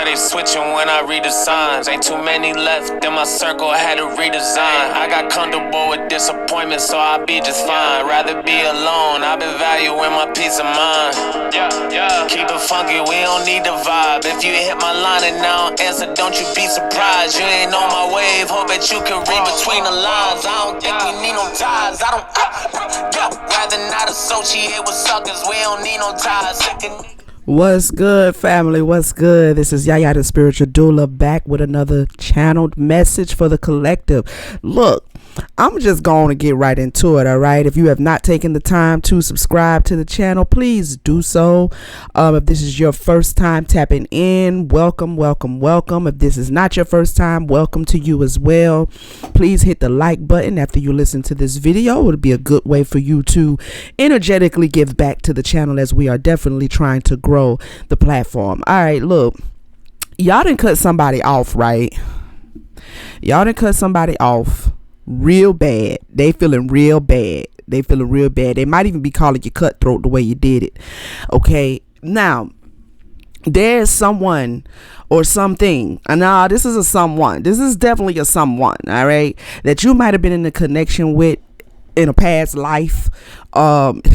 swear they switching when I read the signs. Ain't too many left in my circle, had to redesign. I got comfortable with disappointment, so I'll be just fine. Rather be alone, I've been valuing my peace of mind. Keep it funky, we don't need the vibe. If you hit my line and I don't answer, don't you be surprised. You ain't on my wave, hope that you can read between the lines. I don't think we need no ties, rather not associate with suckers, we don't need no ties. What's good, family? What's good? This is YaYa the Spiritual Doula, back with another channeled message for the collective. Look, I'm just going to get right into it, all right? If you have not taken the time to subscribe to the channel, please do so. If this is your first time tapping in, welcome, welcome, welcome. If this is not your first time, welcome to you as well. Please hit the like button after you listen to this video. It would be a good way for you to energetically give back to the channel, as we are definitely trying to grow the platform. All right, look, y'all done cut somebody off, right? Y'all done cut somebody off real bad. They feeling real bad. They might even be calling you cutthroat the way you did it. Okay, now there's someone or something, and now this is a someone, this is definitely a someone, all right, that you might have been in a connection with in a past life,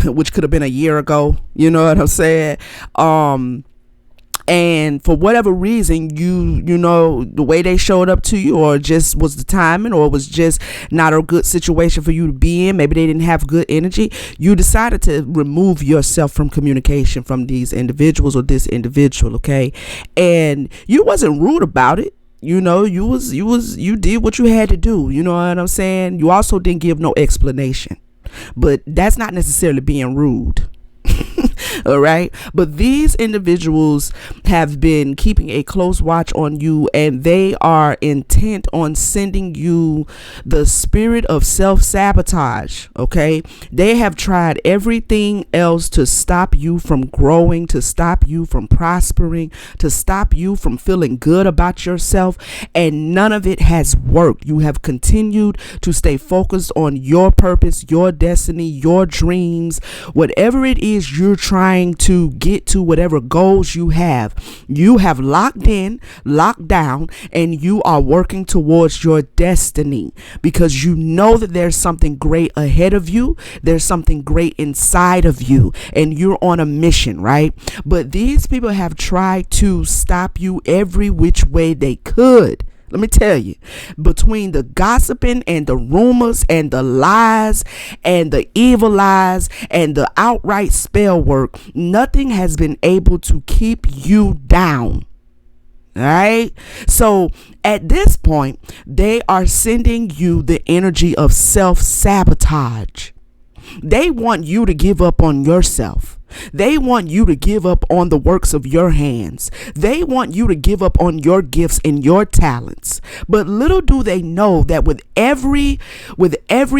which could have been a year ago, you know what I'm saying? And for whatever reason, you know, the way they showed up to you, or just was the timing, or was just not a good situation for you to be in, maybe they didn't have good energy, you decided to remove yourself from communication from these individuals or this individual, okay? And you wasn't rude about it. You know, you did what you had to do. You know what I'm saying? You also didn't give no explanation, but that's not necessarily being rude. All right, but these individuals have been keeping a close watch on you, and they are intent on sending you the spirit of self-sabotage. Okay, they have tried everything else to stop you from growing, to stop you from prospering, to stop you from feeling good about yourself, and none of it has worked. You have continued to stay focused on your purpose, your destiny, your dreams, whatever it is you're trying to get to, whatever goals you have locked in, locked down, and you are working towards your destiny, because you know that there's something great ahead of you, there's something great inside of you, and you're on a mission, right? But these people have tried to stop you every which way they could. Let me tell you, between the gossiping and the rumors and the lies and the evil lies and the outright spell work, nothing has been able to keep you down. All right. So at this point, they are sending you the energy of self-sabotage. They want you to give up on yourself. They want you to give up on the works of your hands. They want you to give up on your gifts and your talents. But little do they know that with every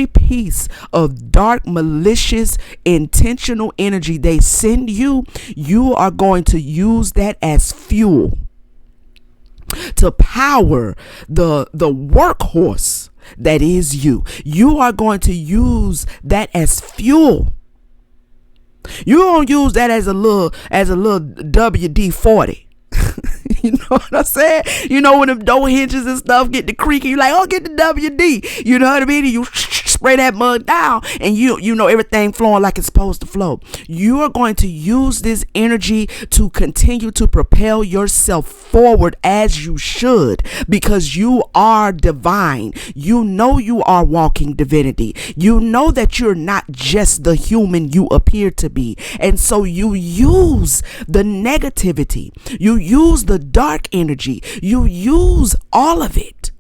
piece of dark, malicious, intentional energy they send you, you are going to use that as fuel to power the workhorse that is you. You are going to use that as fuel. You don't use that as a little WD-40. You know what I'm saying? You know, when the door hinges and stuff get the creaky, you like, oh, get the WD. You know what I mean? You spray that mug down, and you know everything flowing like it's supposed to flow. You are going to use this energy to continue to propel yourself forward as you should, because you are divine. You know you are walking divinity. You know that you're not just the human you appear to be. And so you use the negativity. You use the dark energy. You use all of it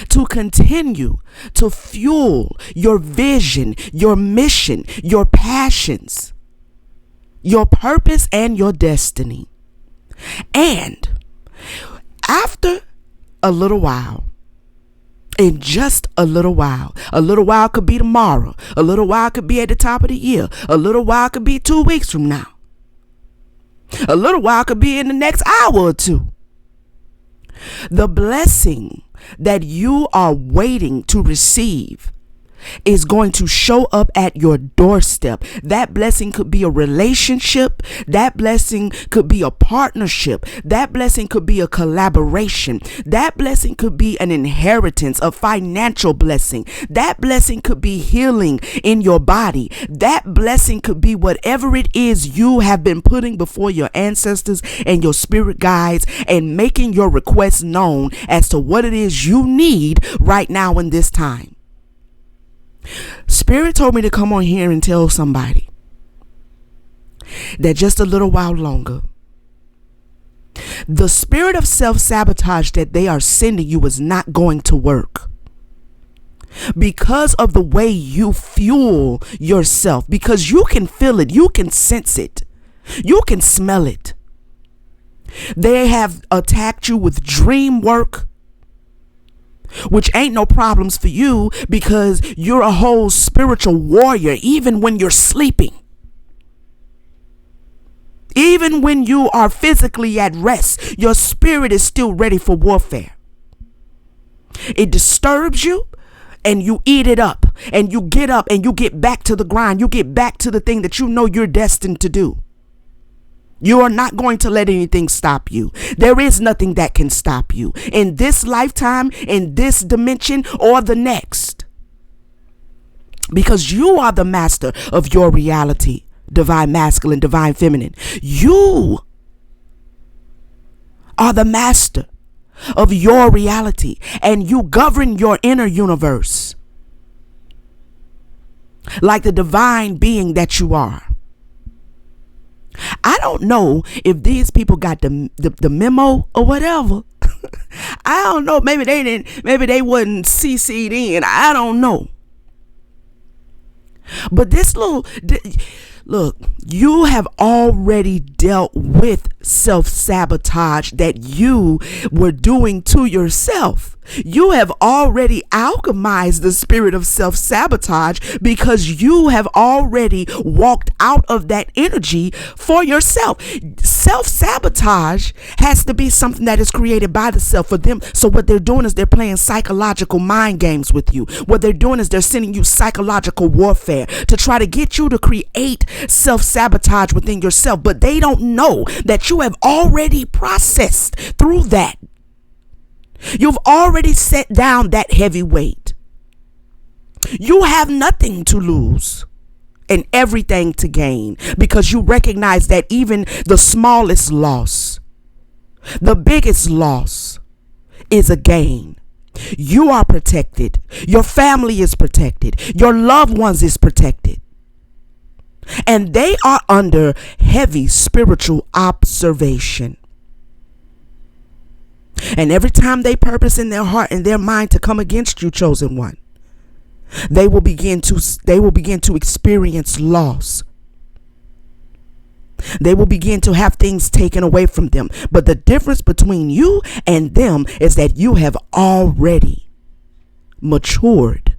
to continue to fuel your vision, your mission, your passions, your purpose, and your destiny. And after a little while, in just a little while could be tomorrow, a little while could be at the top of the year, a little while could be 2 weeks from now, a little while could be in the next hour or two. The blessing that you are waiting to receive is going to show up at your doorstep. That blessing could be a relationship. That blessing could be a partnership. That blessing could be a collaboration. That blessing could be an inheritance, a financial blessing. That blessing could be healing in your body. That blessing could be whatever it is you have been putting before your ancestors and your spirit guides and making your requests known as to what it is you need right now in this time. Spirit told me to come on here and tell somebody that just a little while longer, the spirit of self-sabotage that they are sending you is not going to work because of the way you fuel yourself, because you can feel it, you can sense it, you can smell it. They have attacked you with dream work, which ain't no problems for you because you're a whole spiritual warrior. Even when you're sleeping, even when you are physically at rest, your spirit is still ready for warfare. It disturbs you and you eat it up, and you get up and you get back to the grind. You get back to the thing that you know you're destined to do. You are not going to let anything stop you. There is nothing that can stop you in this lifetime, in this dimension, or the next. Because you are the master of your reality, divine masculine, divine feminine. You are the master of your reality, and you govern your inner universe like the divine being that you are. I don't know if these people got the memo or whatever. I don't know. Maybe they didn't. Maybe they wasn't CC'd in. I don't know. But this look, you have already dealt with self-sabotage that you were doing to yourself. You have already alchemized the spirit of self-sabotage because you have already walked out of that energy for yourself. Self-sabotage has to be something that is created by the self for them. So what they're doing is they're playing psychological mind games with you. What they're doing is they're sending you psychological warfare to try to get you to create self-sabotage within yourself. But they don't know that you have already processed through that. You've already set down that heavy weight. You have nothing to lose and everything to gain because you recognize that even the smallest loss, the biggest loss, is a gain. You are protected. Your family is protected. Your loved ones is protected. And they are under heavy spiritual observation. And every time they purpose in their heart and their mind to come against you, chosen one, they will begin to experience loss. They will begin to have things taken away from them. But the difference between you and them is that you have already matured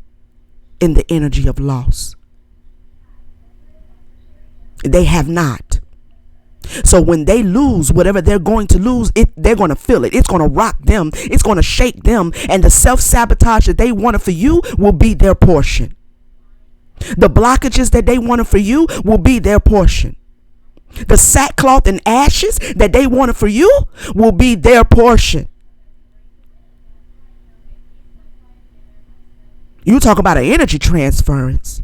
in the energy of loss. They have not. So when they lose whatever they're going to lose, they're going to feel it. It's going to rock them. It's going to shake them. And the self-sabotage that they wanted for you will be their portion. The blockages that they wanted for you will be their portion. The sackcloth and ashes that they wanted for you will be their portion. You talk about an energy transference.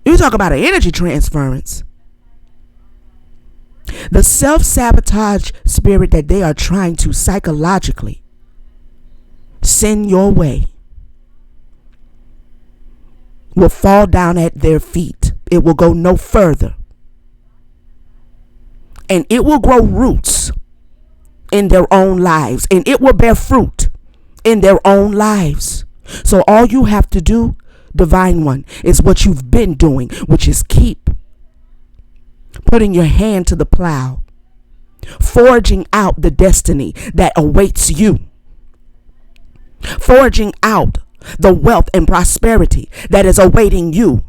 You talk about an energy transference. The self-sabotage spirit that they are trying to psychologically send your way will fall down at their feet. It will go no further. And it will grow roots in their own lives. And it will bear fruit in their own lives. So all you have to do, Divine One, is what you've been doing, which is keep putting your hand to the plow, forging out the destiny that awaits you, forging out the wealth and prosperity that is awaiting you,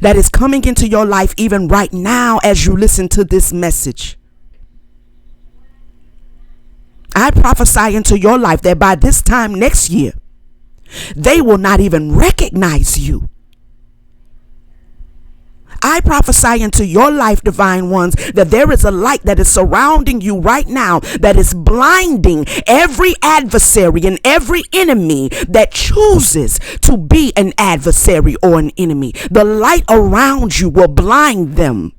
that is coming into your life even right now as you listen to this message. I prophesy into your life that by this time next year, They will not even recognize you. I prophesy into your life, divine ones, that there is a light that is surrounding you right now that is blinding every adversary and every enemy that chooses to be an adversary or an enemy. The light around you will blind them.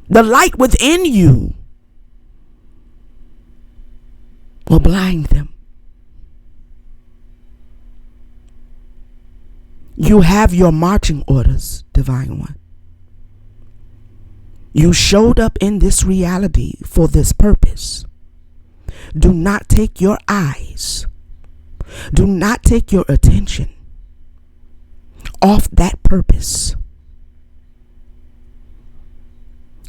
The light within you will blind them. You have your marching orders, divine one. You showed up in this reality for this purpose. Do not take your eyes, do not take your attention off that purpose.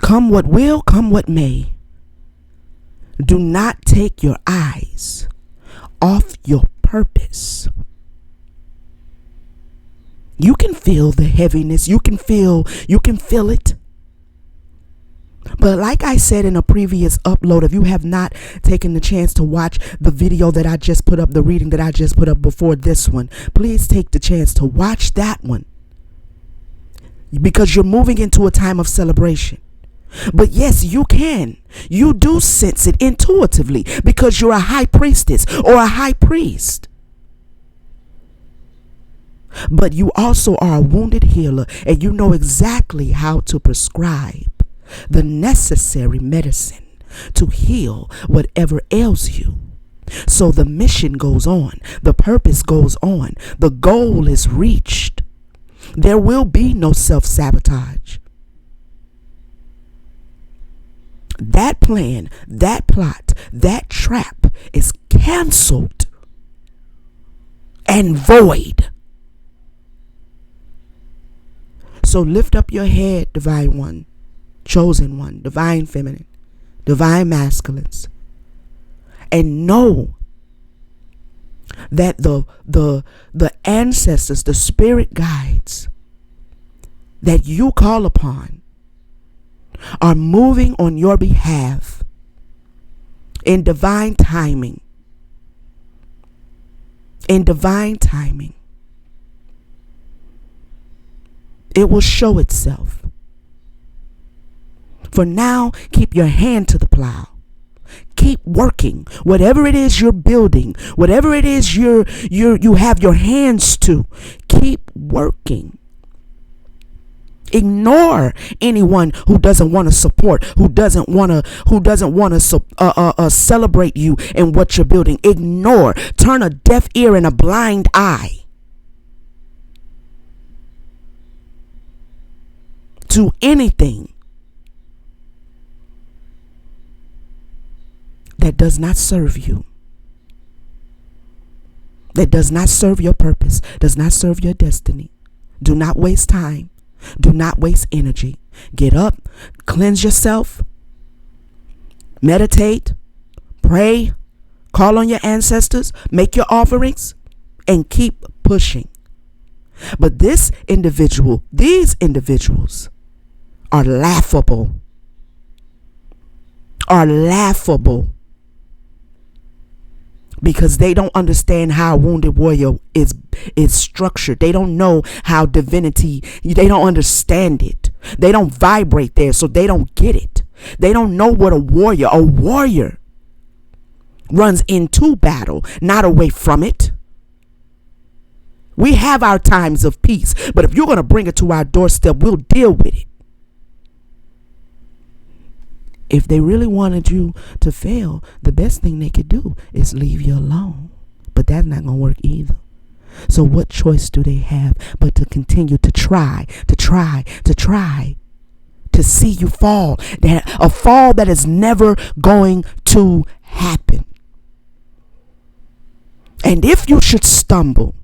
Come what will, come what may. Do not take your eyes off your purpose. You can feel the heaviness. You can feel it. But like I said in a previous upload, if you have not taken the chance to watch the video that I just put up, the reading that I just put up before this one, please take the chance to watch that one. Because you're moving into a time of celebration. But yes, you can. You do sense it intuitively because you're a high priestess or a high priest. But you also are a wounded healer, and you know exactly how to prescribe the necessary medicine to heal whatever ails you. So the mission goes on, the purpose goes on, the goal is reached. There will be no self-sabotage. That plan, that plot, that trap is canceled and void. So lift up your head, divine one, chosen one, divine feminine, divine masculines, and know that the ancestors, the spirit guides that you call upon are moving on your behalf in divine timing. In divine timing. It will show itself. For now, keep your hand to the plow. Keep working. Whatever it is you're building, whatever it is you have your hands to, keep working. Ignore anyone who doesn't want to support, who doesn't want to celebrate you and what you're building. Ignore. Turn a deaf ear and a blind eye to anything that does not serve you, that does not serve your purpose, does not serve your destiny. Do not waste time. Do not waste energy. Get up, cleanse yourself, meditate, pray, call on your ancestors, make your offerings, and keep pushing. But these individuals are laughable. Because they don't understand how a wounded warrior is structured. They don't know how divinity, they don't understand it. They don't vibrate there, so they don't get it. They don't know what a warrior runs into battle, not away from it. We have our times of peace, but if you're going to bring it to our doorstep, we'll deal with it. If they really wanted you to fail, the best thing they could do is leave you alone. But that's not going to work either. So what choice do they have but to continue to try, to see you fall? A fall that is never going to happen. And if you should stumble,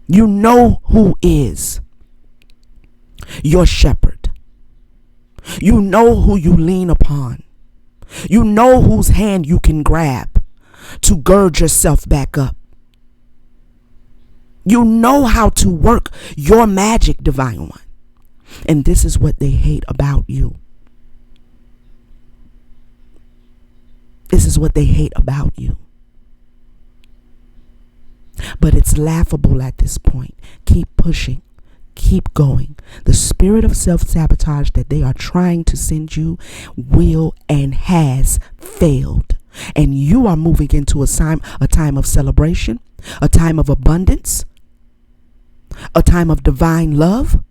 you know who is your shepherd. You know who you lean upon. You know whose hand you can grab to gird yourself back up. You know how to work your magic, divine one. And this is what they hate about you. It's This is what they hate about you. But it's laughable at this point. Keep pushing. Keep going. The spirit of self-sabotage that they are trying to send you will and has failed. And you are moving into a time of celebration, a time of abundance, a time of divine love.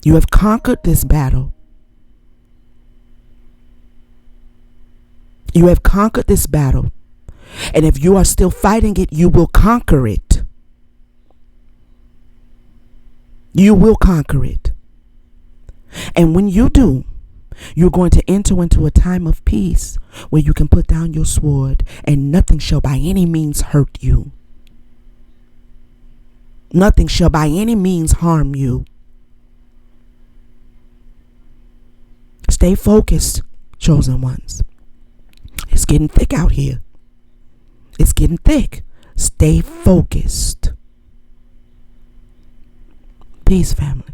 You have conquered this battle. You have conquered this battle. And if you are still fighting it, you will conquer it. You will conquer it. And when you do, you're going to enter into a time of peace where you can put down your sword and nothing shall by any means hurt you. Nothing shall by any means harm you. Stay focused, chosen ones. It's getting thick out here. It's getting thick. Stay focused. Peace, family.